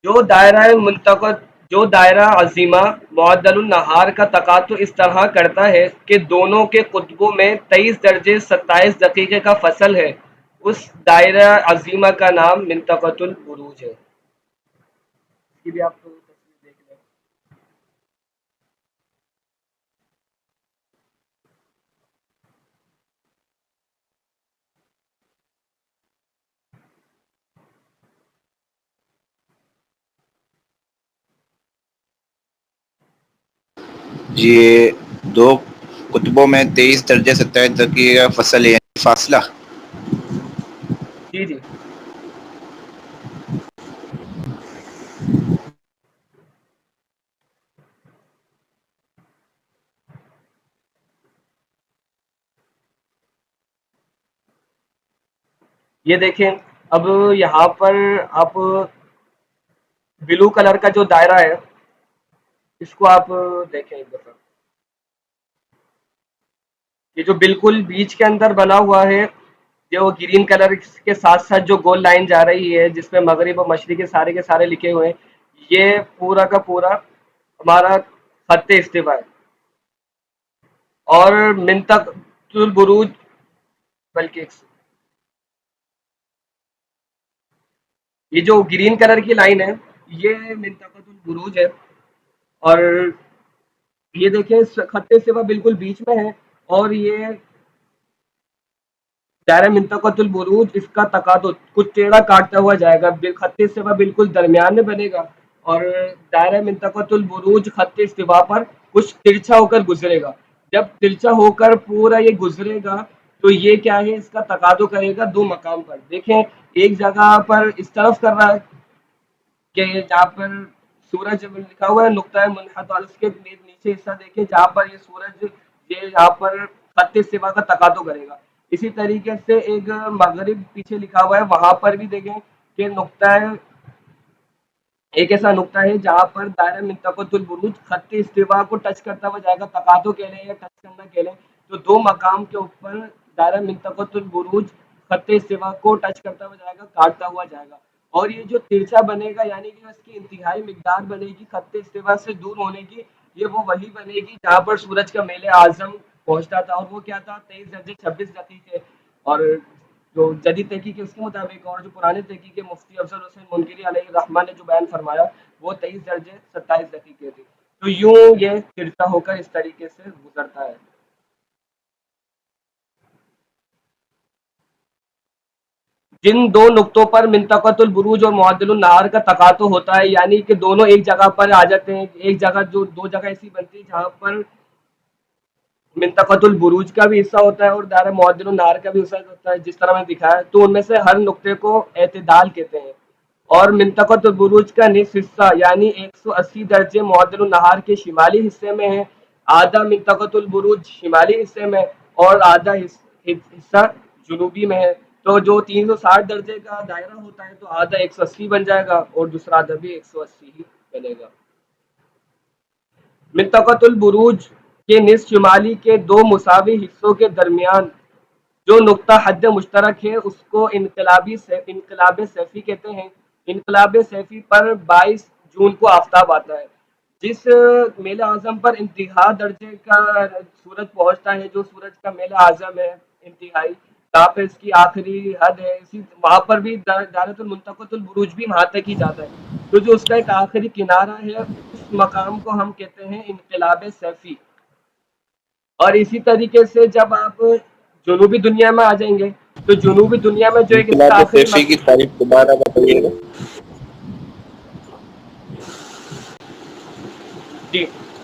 جو دائرہ عظیمہ معدل النہار کا تقاطع اس طرح کرتا ہے کہ دونوں کے قطبوں میں 23 درجے 27 دقیقے کا فصل ہے، اس دائرہ عظیمہ کا نام منطقۃ البروج ہے. اس کی بھی آپ تصویر دیکھ لیں. یہ دو قطبوں میں 23 درجے 27 دقیقے کا فصل ہے، یعنی فاصلہ. جی جی یہ دیکھیں. اب یہاں پر آپ بلو کلر کا جو دائرہ ہے اس کو آپ دیکھیں ایک دفعہ. یہ جو بالکل بیچ کے اندر بنا ہوا ہے، جو گرین کلر کے ساتھ ساتھ جو گول لائن جا رہی ہے جس میں مغرب و مشرق کے سارے لکھے ہوئے ہیں، یہ پورا کا پورا ہمارا خط استوا ہے. اور منطقۃ البروج، بلکہ یہ جو گرین کلر کی لائن ہے یہ منطقۃ البروج ہے. اور یہ دیکھیں خط استوا بالکل بیچ میں ہے، اور یہ دائرہ منطقۃ البروج اس کا تقاطع کچھ ٹیڑھا کاٹتا ہوا جائے گا. خط استوا بالکل درمیان میں بنے گا اور دائرہ منطقۃ البروج خط استوا پر کچھ ترچھا ہو کر گزرے گا. جب ترچھا ہو کر پورا یہ گزرے گا تو یہ کیا ہے، اس کا تقاطع کرے گا دو مقام پر. دیکھیں ایک جگہ پر اس طرف کر رہا ہے کہ جہاں پر سورج لکھا ہوا ہے نقطہ منحت، اور اس کے نیچے حصہ دیکھیں جہاں پر یہ سورج یہ یہاں پر خط استوا کا تقاطع کرے گا. اسی طریقے سے ایک مغرب پیچھے لکھا ہوا ہے، وہاں پر بھی دیکھیں کہ نقطہ ایک ایسا نقطہ ہے جہاں پر دائرہ منطقۃ البروج خط استوا کو ٹچ کرتا ہوا جائے گا. تقاطع کہہ لیں یا ٹچ کرنا کہہ لیں، تو دو مقام کے اوپر دائرہ منطقۃ البروج خط استوا کو ٹچ کرتا ہوا جائے گا، کاٹتا ہوا جائے گا. اور یہ جو ترچھا بنے گا یعنی کہ اس کی انتہائی مقدار بنے گی خط استوا سے دور ہونے کی، یہ وہ وہی بنے گی جہاں پر سورج کا میل اعظم پہنچتا تھا، اور وہ کیا تھا 23 درجے 26 دقیقے. اور جو جدید تحقیق ہے اس کے مطابق، اور جو پرانے تحقیق ہے مفتی افضل حسین منکری علیہ الرحمہ نے جو بیان فرمایا وہ 23 درجے 27 دقیقے تھی. تو یوں یہ ترچھا ہو کر اس طریقے سے گزرتا ہے. جن دو نقطوں پر منطقۃ البروج اور معدل النہار کا تقاطع ہوتا ہے، یعنی کہ دونوں ایک جگہ پر آ جاتے ہیں. ایک جگہ جو دو جگہ ایسی بنتی ہے جہاں پر منطقۃ البروج کا بھی حصہ ہوتا ہے اور دائرہ معدل النہار کا بھی حصہ ہوتا ہے جس طرح میں دکھایا، تو ان میں سے ہر نقطے کو اعتدال کہتے ہیں. اور منطقۃ البروج کا نصف حصہ یعنی 180 درجے معدل النہار کے شمالی حصے میں ہے، آدھا منطقۃ البروج شمالی حصے میں اور آدھا حصہ جنوبی میں ہے. تو جو 360 درجے کا دائرہ ہوتا ہے تو آدھا 180 بن جائے گا اور دوسرا آدھا بھی 180 ہی بنے گا. منطقۃ البروج کے نصف شمالی کے دو مساوی حصوں کے درمیان جو نقطہ حد مشترک ہے اس کو انقلاب سیفی کہتے ہیں. انقلاب سیفی پر 22 جون کو آفتاب آتا ہے. جس میل اعظم پر انتہا درجے کا سورج پہنچتا ہے، جو سورج کا میل اعظم ہے انتہائی، جہاں پہ اس کی آخری حد ہے، وہاں پر بھی دائرۃ المنطقۃ البروج بھی وہاں تک ہی جاتا ہے. تو جو اس کا ایک آخری کنارہ ہے اس مقام کو ہم کہتے ہیں انقلاب سیفی. اور اسی طریقے سے جب آپ جنوبی دنیا میں آ جائیں گے تو جنوبی دنیا میں جو ایک اس کا انقلاب آخری سیفی کی تعریف دوبارہ بتائیے گا. جی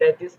33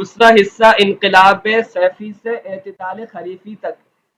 دوسرا حصہ انقلاب سیفی سے اعتدال خریفی تک،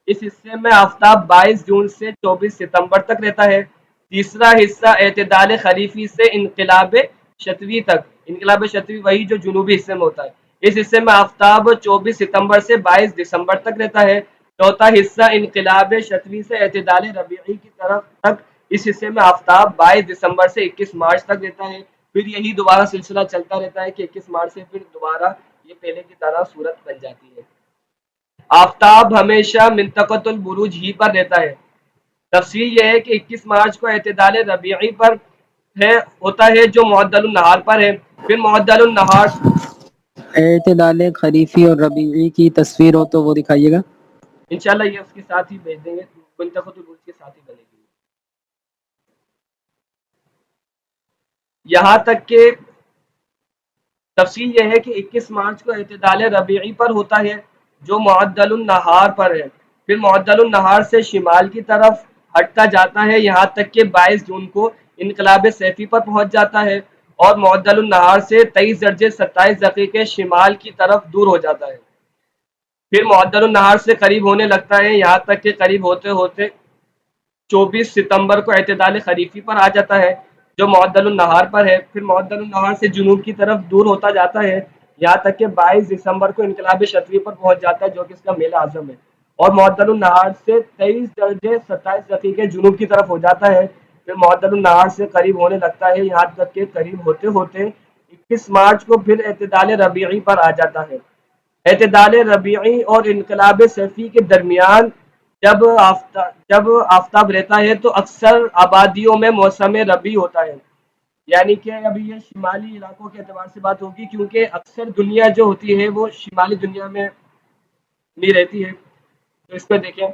اس حصے میں آفتاب 22 جون سے 24 ستمبر تک رہتا ہے۔ تیسرا حصہ اعتدال خریفی سے انقلاب شتوی تک، انقلاب شتوی وہی جو جنوبی حصے میں ہوتا ہے، اس حصے میں آفتاب 24 ستمبر سے 22 دسمبر تک رہتا ہے۔ چوتھا حصہ انقلاب شتوی سے اعتدال ربیعی کی طرف تک، اس حصے میں آفتاب 22 دسمبر سے 21 مارچ تک رہتا ہے۔ پھر یہی دوبارہ سلسلہ چلتا رہتا ہے کہ 21 مارچ سے پھر دوبارہ یہ پہلے کی طرح صورت بن جاتی ہے۔ آفتاب ہمیشہ منطقۃ البروج ہی پر رہتا ہے۔ تفصیل یہ ہے کہ 21 مارچ کو اعتدال ربیعی پر ہوتا ہے جو معدل النہار پر ہے، پھر معدل النہار اعتدال خریفی اور ربیعی کی تصویر ہو تو وہ دکھائیے گا۔ انشاءاللہ یہ اس کے ساتھ ہی بھیج دیں گے، منطقۃ البروج کے ساتھ ہی بنے گی۔ یہاں تک کہ تفصیل یہ ہے کہ 21 مارچ کو اعتدال ربیعی پر ہوتا ہے جو معدل النہار پر ہے، پھر معدل النہار سے شمال کی طرف ہٹتا جاتا ہے یہاں تک کہ 22 جون کو انقلاب سیفی پر پہنچ جاتا ہے اور معدل النہار سے 23 درجے 27 دقیقے شمال کی طرف دور ہو جاتا ہے۔ پھر معدل النہار سے قریب ہونے لگتا ہے یہاں تک کہ قریب ہوتے ہوتے 24 ستمبر کو اعتدال خریفی پر آ جاتا ہے جو معدل النہار پر ہے، پھر معدل النہار سے جنوب کی طرف دور ہوتا جاتا ہے یہاں تک کہ 22 دسمبر کو انقلاب شتوی پر پہنچ جاتا ہے جو کہ اس کا میل اعظم ہے، اور معدل النہار سے 23 درجے 27 دقیقے جنوب کی طرف ہو جاتا ہے، پھر معدل النہار سے قریب ہونے لگتا ہے یہاں تک کہ قریب ہوتے ہوتے 21 مارچ کو پھر اعتدال ربیعی پر آ جاتا ہے۔ اعتدال ربیعی اور انقلاب سیفی کے درمیان جب آفتاب رہتا ہے تو اکثر آبادیوں میں موسم ربیع ہوتا ہے، یعنی کہ ابھی یہ شمالی علاقوں کے اعتبار سے بات ہوگی کیونکہ اکثر دنیا جو ہوتی ہے وہ شمالی دنیا میں نہیں رہتی ہے، تو اس پہ دیکھیں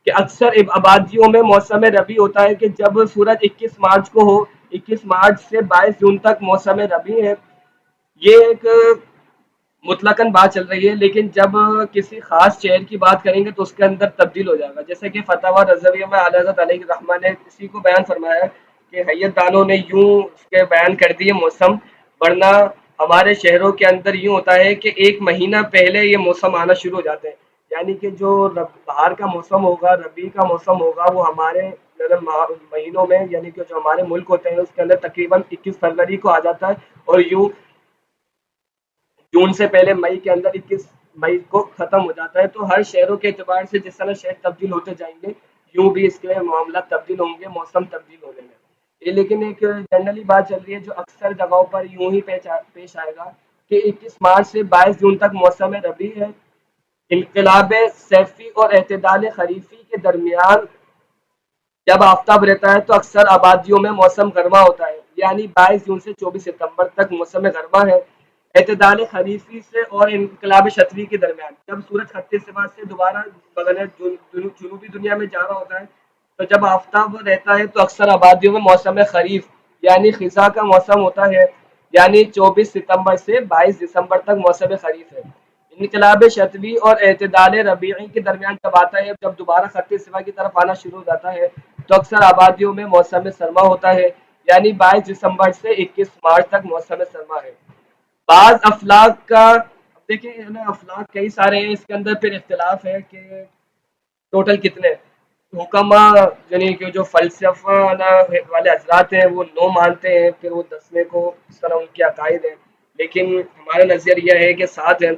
کہ اکثر آبادیوں میں موسم ربیع ہوتا ہے کہ جب سورج 21 مارچ کو ہو، 21 مارچ سے 22 جون تک موسم ربیع ہے۔ یہ ایک مطلقاً بات چل رہی ہے، لیکن جب کسی خاص شہر کی بات کریں گے تو اس کے اندر تبدیل ہو جائے گا، جیسے کہ فتاوی رضویہ میں اعلی حضرت علیہ الرحمٰ نے اسی کو بیان فرمایا کہ حیت دانوں نے یوں اس کے بیان کر دیے موسم، ورنہ ہمارے شہروں کے اندر یوں ہوتا ہے کہ ایک مہینہ پہلے یہ موسم آنا شروع ہو جاتے ہیں، یعنی کہ جو بہار کا موسم ہوگا، ربیع کا موسم ہوگا، وہ ہمارے مہینوں میں یعنی کہ جو ہمارے ملک ہوتے ہیں اس کے اندر تقریباً 21 فروری کو آ جاتا ہے، اور یوں جون سے پہلے مئی کے اندر 21 مئی کو ختم ہو جاتا ہے۔ تو ہر شہروں کے اعتبار سے جس طرح شہر تبدیل ہوتے جائیں گے یوں بھی اس کے معاملات تبدیل ہوں گے، موسم تبدیل ہونے میں یہ، لیکن ایک جنرلی بات چل رہی ہے جو اکثر جگہوں پر یوں ہی پیش آئے گا کہ 21 مارچ سے 22 جون تک موسم ربیع ہے۔ انقلاب سیفی اور اعتدال خریفی کے درمیان جب آفتاب رہتا ہے تو اکثر آبادیوں میں موسم گرما ہوتا ہے، یعنی 22 جون سے 24 ستمبر تک موسم گرما ہے۔ اعتدال خریفی سے اور انقلاب شتوی کے درمیان جب سورج خط سماج سے دوبارہ جنوبی دنیا میں جا رہا ہوتا ہے تو جب آفتاب رہتا ہے تو اکثر آبادیوں میں موسم خریف یعنی خزاں کا موسم ہوتا ہے، یعنی 24 ستمبر سے 22 دسمبر تک موسم خریف ہے۔ انقلاب شتوی اور اعتدال ربیعی کے درمیان جب آتا ہے، جب دوبارہ خط سما کی طرف آنا شروع ہو جاتا ہے تو اکثر آبادیوں میں موسم سرما ہوتا ہے، یعنی 22 دسمبر سے 21 مارچ تک موسم سرما ہے۔ بعض افلاک کا دیکھیں افلاک کئی سارے ہیں، اس کے اندر پھر اختلاف ہے کہ ٹوٹل کتنے حکما، یعنی کہ جو فلسفہ والے حضرات ہیں وہ 9 مانتے ہیں، پھر وہ 10ویں کو اس طرح ان کے عقائد ہیں، لیکن ہمارا نظریہ یہ ہے کہ 7 ہیں۔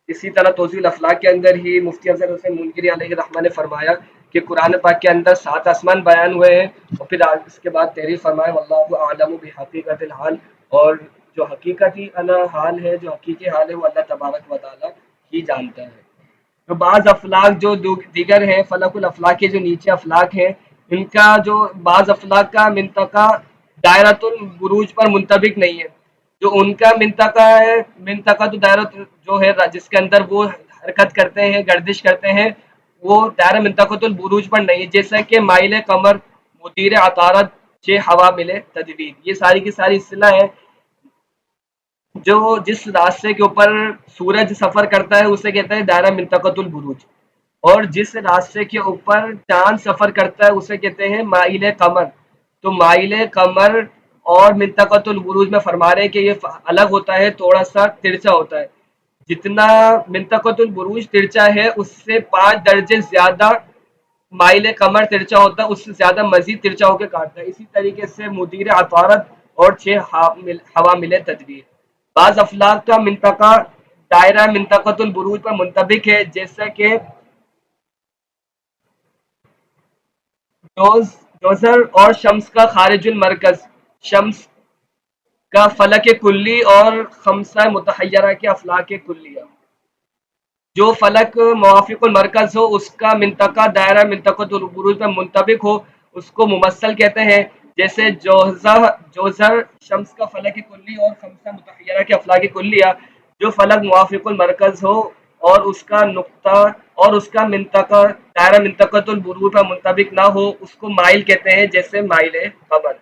اسی طرح توضیح الافلاک کے اندر ہی مفتی افضل حسین منکری علیہ الرحمٰ نے فرمایا کہ قرآن پاک کے اندر 7 آسمان بیان ہوئے ہیں، اور پھر اس کے بعد تحریر فرمایا واللہ اعلم بحقیقت الحال، اور جو حقیقتی حال ہے، جو حقیقی حال ہے وہ اللہ تبارک و تعالیٰ ہی جانتا ہے۔ تو بعض افلاک جو دیگر ہیں فلک الافلاک کے جو نیچے افلاک ہیں، ان کا جو بعض افلاک کا منطقہ دائرۃ البروج پر منطبق نہیں ہے، جو ان کا منطقہ ہے، منطقہ تو دائرۃ جو ہے جس کے اندر وہ حرکت کرتے ہیں، گردش کرتے ہیں، وہ دائرہ منطقۃ البروج پر نہیں ہے، جیسا کہ مائل قمر، مدیر عطارد، 6 ہوا ملے تدبیر، یہ ساری کی ساری اصطلاح ہے۔ جو جس راستے کے اوپر سورج سفر کرتا ہے اسے کہتے ہیں دائرہ منطقۃ البروج، اور جس راستے کے اوپر چاند سفر کرتا ہے اسے کہتے ہیں مائل قمر۔ تو مائل قمر اور منطقۃ البروج میں فرما رہے ہیں کہ یہ الگ ہوتا ہے، تھوڑا سا ترچھا ہوتا ہے، جتنا منطقۃ البروج ترچا ہے اس سے 5 درجے زیادہ مائل قمر ترچا ہوتا ہے، اس سے زیادہ مزید ترچا ہو کے کاٹتا ہے. اسی طریقے سے مدیر عطارد اور 6 حوامل تدبیر. بعض افلاک کا منطقہ دائرہ منطقۃ البروج پر منطبق ہے، جیسا کہ جوزر اور شمس کا خارج المرکز، شمس کا فلک کلی اور خمسہ متحیرہ کے افلاک کلیہ. جو فلک موافق المرکز ہو اس کا منطقہ دائرہ منطقۃ البروج پر منطبق ہو اس کو ممثل کہتے ہیں، جیسے جوزر شمس کا فلک کلی اور خمسہ متحیرہ کے افلاک کلیہ. جو فلک موافق المرکز ہو اور اس کا نقطہ اور اس کا منطقہ دائرہ منطقۃ البروج پر منطبق نہ ہو اس کو مائل کہتے ہیں، جیسے مائل قمر.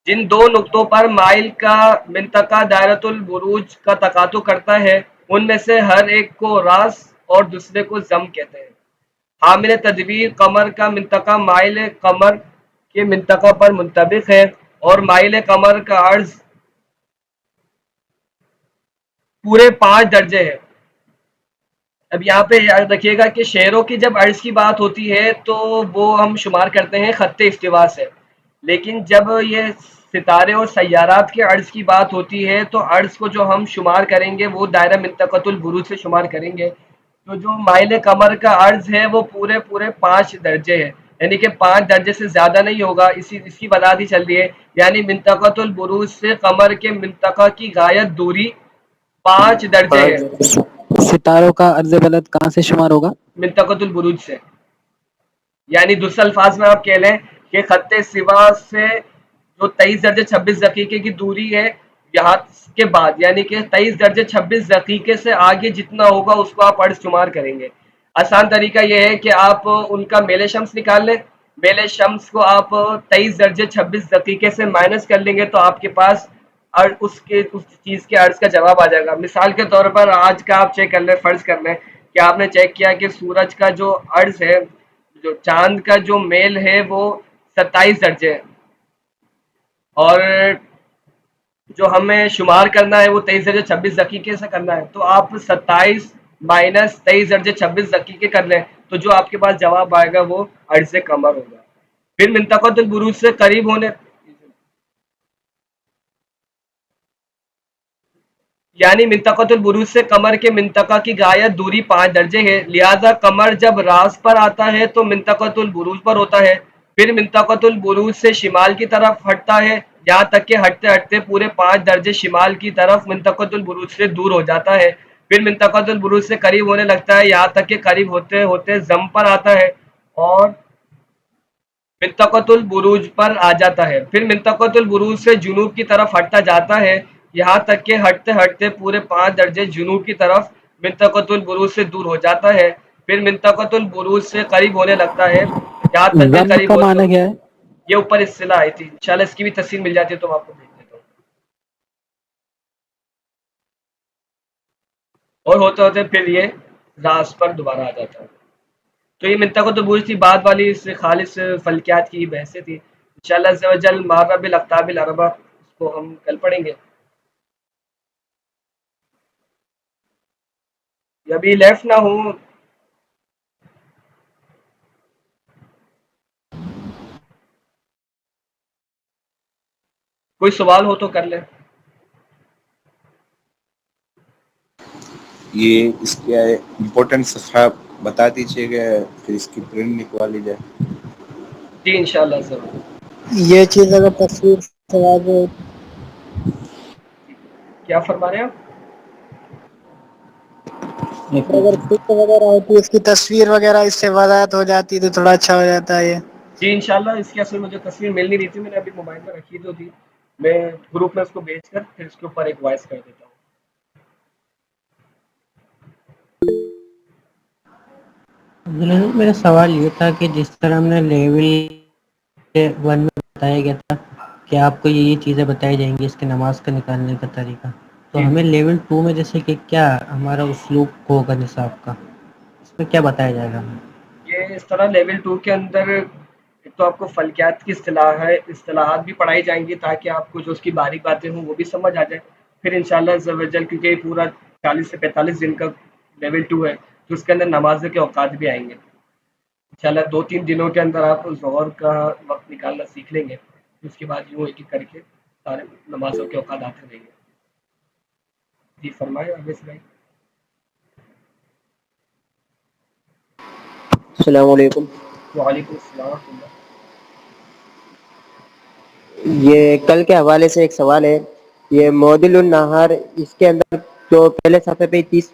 جن دو نقطوں پر مائل کا منطقہ دائرۃ البروج کا تقاطع کرتا ہے ان میں سے ہر ایک کو راس اور دوسرے کو زم کہتے ہیں. حامل تدبیر قمر کا منطقہ مائل قمر کے منطقہ پر منطبق ہے اور مائل قمر کا عرض پورے 5 درجے ہے. اب یہاں پہ یاد رکھیے گا کہ شہروں کی جب عرض کی بات ہوتی ہے تو وہ ہم شمار کرتے ہیں خط استوا سے، لیکن جب یہ ستارے اور سیارات کے عرض کی بات ہوتی ہے تو عرض کو جو ہم شمار کریں گے وہ دائرہ منطقۃ البروج سے شمار کریں گے. تو جو مائل قمر کا عرض ہے وہ پورے 5 درجے ہے، یعنی کہ 5 درجے سے زیادہ نہیں ہوگا. اس کی وضاحت ہی چل رہی ہے، یعنی منطقۃ البروج سے قمر کے منطقہ کی غایت دوری 5 درجے ہے ستاروں کا عرض بلد کہاں سے شمار ہوگا؟ منطقۃ البروج سے. یعنی دوسرے الفاظ میں آپ کہہ لیں کہ خط سوا سے جو 23 درجے 26 دقیقے کی دوری ہے یہاں کے بعد، یعنی کہ 23 درجے 26 دقیقے سے آگے جتنا ہوگا اس کو آپ عرض شمار کریں گے. آسان طریقہ یہ ہے کہ آپ ان کا میل شمس نکال لیں. میل شمس کو آپ 23 درجے 26 دقیقے سے مائنس کر لیں گے تو آپ کے پاس اس چیز کے عرض کا جواب آ جائے گا. مثال کے طور پر آج کا آپ چیک کر لیں، فرض کر لیں کہ آپ نے چیک کیا کہ سورج کا جو عرض ہے، جو چاند کا جو میل ہے وہ 27 درجے ہے اور جو ہمیں شمار کرنا ہے وہ 23 درجے 26 دقیقے سے کرنا ہے. تو آپ 27 مائنس 23 درجے 26 دقیقے کر لیں تو جو آپ کے پاس جواب آئے گا وہ عرض قمر ہوگا. پھر منطقۃ البروج سے قریب ہونے یعنی منطقۃ البروج سے قمر کے منطقہ کی غایت دوری 5 درجے ہے، لہذا قمر جب راس پر آتا ہے تو منطقۃ البروج پر ہوتا ہے. پھر منطقۃ البروج سے شمال کی طرف ہٹتا ہے یہاں تک کہ ہٹتے ہٹتے پورے 5 درجے شمال کی طرف منطقۃ البروج سے دور ہو جاتا ہے. پھر منطقۃ البروج سے قریب ہونے لگتا ہے یہاں تک کہ قریب ہوتے ہوتے زم پر آتا ہے اور منطقۃ البروج پر آ جاتا ہے. پھر منطقۃ البروج سے جنوب کی طرف ہٹتا جاتا ہے یہاں تک کہ ہٹتے ہٹتے پورے 5 درجے جنوب کی طرف منطقۃ البروج سے دور ہو جاتا ہے. پھر منطقۃ البروج سے قریب ہونے لگتا ہے یہاں تک کہ ضم قریب کا ہوتے معنی کیا ہے؟ یہ اوپر اصطلاح آئی تھی، انشاءاللہ اس کی بھی تفصیل مل جاتی ہے تو میں آپ کو بھیج دیتا ہوں. اور ہوتے ہوتے پھر یہ راس پر دوبارہ آ جاتا ہے. تو یہ منطقۃ البروج تھی، بعد والی اس سے خالص فلکیات کی بحثیں تھی. انشاءاللہ عز و جل مارا بالاقطاب الاربعہ اس کو ہم کل پڑھیں گے. ابھی لیفٹ نہ ہوں کوئی سوال ہو تو کر لیں. یہ اس کے امپورٹنٹ صفحہ بتا دیجیے گا، پھر اس کی پرنٹ نکوا لی جائے. جی انشاءاللہ عز و جل. یہ چیز اگر تصویر سے آگے کیا فرما رہے ہیں آپ؟ اگر فٹ وغیرہ ہوتی ہے اس کی تصویر وغیرہ اس سے وضاحت ہو جاتی تو تھوڑا اچھا ہو جاتا ہے. یہ جی انشاءاللہ اس کی اصل مجھے تصویر مل نہیں رہی تھی، میں نے ابھی موبائل میں رکھی تو تھی، میں گروپ میں اس کو بھیج کر پھر اس کے اوپر ایک وائس کر دیتا ہوں. میرا سوال یہ تھا کہ جس طرح ہم نے لیول 1 میں بتایا گیا تھا کہ آپ کو یہ چیزیں بتائی جائیں گی اس کے نماز کا نکالنے کا طریقہ، جی تو ہمیں لیول 2 میں جیسے کہ کیا ہمارا اسلوب ہوگا نصاب کا، اس میں کیا بتایا جائے گا ہمیں؟ یہ اس طرح لیول 2 کے اندر ایک تو آپ کو فلکیات کی اصطلاحات بھی پڑھائی جائیں گی تاکہ آپ کو جو اس کی باریک باتیں ہوں وہ بھی سمجھ آ جائے. پھر انشاءاللہ عز و جل کیونکہ یہ پورا 40 سے 45 دن کا لیول 2 ہے، تو اس کے اندر نماز کے اوقات بھی آئیں گے انشاءاللہ 2-3 دنوں کے اندر آپ ظہر کا وقت نکالنا سیکھ لیں گے، اس کے بعد یوں ایک ایک کر کے سارے نمازوں کے اوقات آتے رہیں گے. جی فرمائیں اویس بھائی. السلام علیکم. وعلیکم السلام ورحمۃ اللہ. یہ کل کے حوالے سے ایک سوال ہے. یہ معدل النہار، اس کے اندر جو پہلے صفحے پہ 30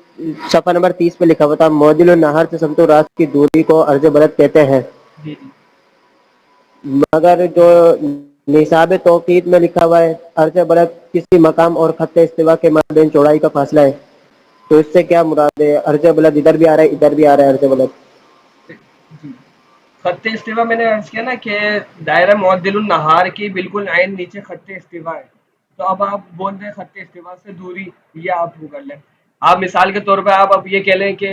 صفحہ نمبر 30 پہ لکھا ہوا تھا معدل النہار سے سمت راست کی دوری کو عرض بلد کہتے ہیں، جی جی مگر جو نصاب توقیت میں لکھا ہوا ہے عرض بلد کسی مقام اور خط استوا کے مابین چوڑائی کا فاصلہ ہے، تو اس سے کیا مراد ہے؟ عرض بلد ادھر بھی آ رہا ہے، ادھر بھی آ رہا ہے عرض بلد. جی. خط استوا میں نے عرض کیا نا کہ دائرہ معدل النہار کی بالکل عین نیچے خط استوا ہے، تو اب آپ بول رہے ہیں خط استوا سے دوری، یہ آپ وہ کر لیں. آپ مثال کے طور پہ آپ اب یہ کہہ لیں کہ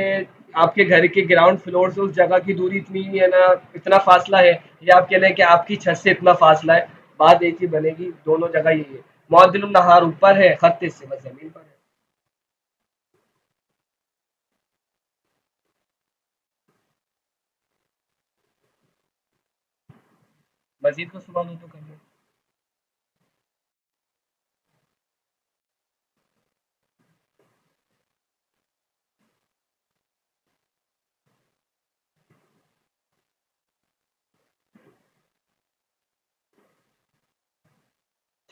آپ کے گھر کے گراؤنڈ فلور سے اس جگہ کی دوری اتنی ہے نا، اتنا فاصلہ ہے، یا آپ کہہ لیں کہ آپ کی چھت سے اتنا فاصلہ ہے. بات ایک ہی بنے گی، دونوں جگہ یہی ہے. معدل النہار اوپر ہے، خط استوا زمین پر ہے. مزید کو سوال ہو تو کر لیں.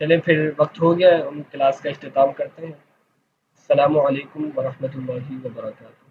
چلیں پھر وقت ہو گیا ہے، ہم کلاس کا اختتام کرتے ہیں. السلام علیکم ورحمۃ اللہ وبرکاتہ.